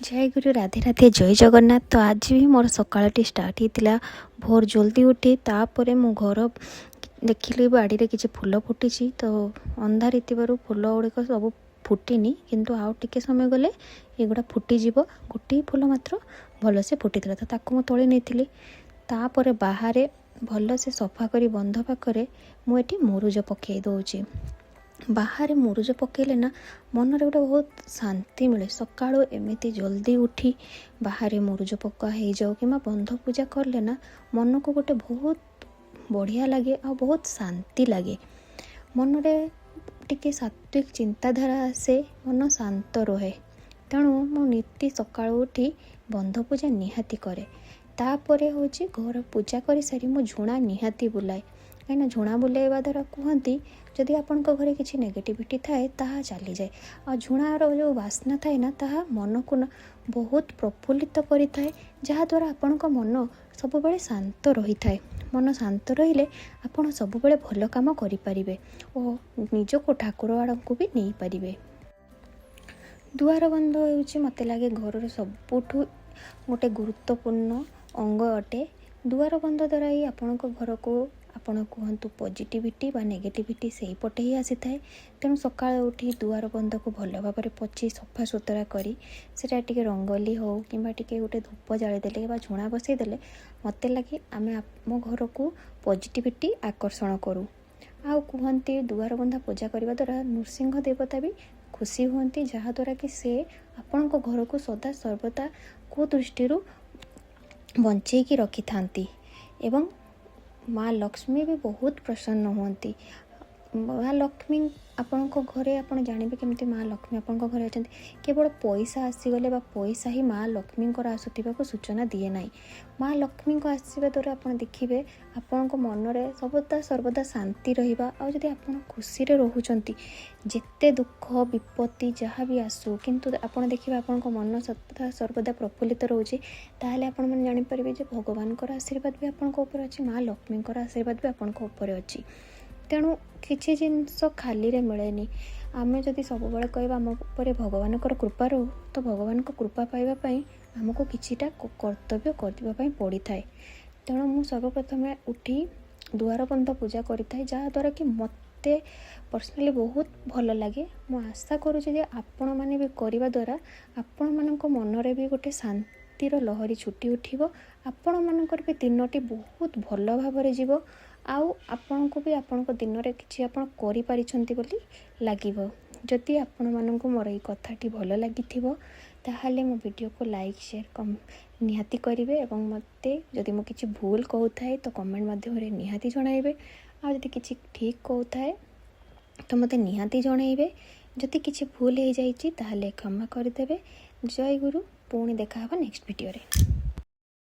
जय गुरु राधे राधे जय जगन्नाथ। तो आज भी मोर सकाळटी स्टार्ट होता भोर जल्दी उठी तापर मु घर देखिली बाड़ी रे किसी फूल फुटी तो अंधार फूल गुड़िक सब फुटिनी किंतु आउ टिके समय गले एगुड़ा फुटीज गोटे फूल मात्र भलसे फुटी था ताकू तोली नहीं तापर बाहर भल से सफा करी बंध पाखरे मुझे मुरुज पकई दौची। बाहर मुरुज पकईले ना मन रे गोटे बहुत शांति मिले। सकाळू एमती जल्दी उठी बाहर मुरुज पका हो जाओ कि बंध पूजा करले ना मन को गोटे बहुत बढ़िया लगे और बहुत शांति लगे। मन रे टिके सात्विक चिंताधारा आसे, मन शांत रहे। तेणु मो नीति सकाळू उठी बंध पूजा निहाती करे। तापरे होची घर पूजा कर सारी मो झुणा निहाती बुलाए कहीं झुणा बुलाइवा द्वारा कहती जदि आपण घरे किसी नेगेटिविटी थाए ताहा चली जाए और झुणार जो बास्ना थाए ना ताहा मन को ना बहुत प्रफुल्लित करिथाए जहाँद्वारा आपण मन सब बेले शांत रही थाए। मन शांत रहिले आपण सब बेले भल काम करिपारिबे और निजको ठाकुर आड़ को भी नहीं पारिबे। दुआर बंध होउची मते लागे घर सबुठु गोटे गुरुत्वपूर्ण अंग अटे। दुआर बंध द्वारा ही आपण घर को आपण कहतु पॉजिटिविटी बा नेगेटिविटी से ही पटे ही आसी थाए। तेणु सकाळ उठी दुआर बंध को भल भाव में पोछि सफा सुतरा करी सेटा टिके रंगोली हो किंबा टिके गोटे धूप जाली देले बा झुणा बसई देले मते लगे आमे आम घर को पॉजिटिविटी आकर्षण करूँ। आउ कहते दुआर बंधा पूजा करने द्वारा नृसिंह देवता भी खुशी हुंती जहाँद्वारा कि से आपण घर को सदा सर्वदा कुदृष्टि बंचेकी रखी थांती एवं माँ लक्ष्मी भी बहुत प्रसन्न हुंती। माँ लक्ष्मी आपण घरे आप जानवे केमती माँ लक्ष्मी आपण घरे अच्छा केवल पैसा आसीगले पैसा ही माँ लक्ष्मी आसुवा सूचना दिए ना। माँ लक्ष्मी आसवा द्वारा आप देखिए आपण मन में सबदा सर्वदा शांति रहिबा और जदि आपण खुशी रोचंती जेते दुख विपत्ति जहाँ भी आसू किंतु आपण देखिए आपण मन सदा सर्वदा प्रफुल्लित रोचे ताहले आपण मन जानि परिबे जे भगवान आशीर्वाद भी आपण ऊपर अच्छी माँ लक्ष्मी आशीर्वाद भी आपण ऊपर अच्छी। तेणु किसी जिनस खाली रे मिलेनी आमे जदि सब बेले कहबा आम उपर भगवान कृपा रो तो भगवान को कृपा पाइबा आमको किछिटा कर्तव्य करने पड़ी थाए। तेणु मु सर्वप्रथम उठी दुआर बंध पूजा करि थाए जहाँद्वारा कि मते पर्सनाली बहुत भल लगे। मु आशा करुँचे आपण मैंने भी करने द्वारा आपण मानक मन रे भी गोटे शांतिर लहरी छुटी उठिबो। आपण मानकर भी दिनटी बहुत भल भाव जीव आउ आपण को भी आपण दिन में किसी आपण करि पारिछंती बोली लागिबो। जदि आपण मानक मोर ये कथाटी भल लगी ताहले मो वीडियो को लाइक शेयर कम निहाती करेंगे और मते जदि मो किसी भूल कहूए तो कमेंट माध्यम निहाती जणाइबे आ जदि किसी ठीक कहूए तो मते निहाती जणाइबे। जदि किसी भूल हो जाइए ताहले क्षमा करदेवे। जय गुरु। पुणी देखा नेक्स्ट वीडियो रे।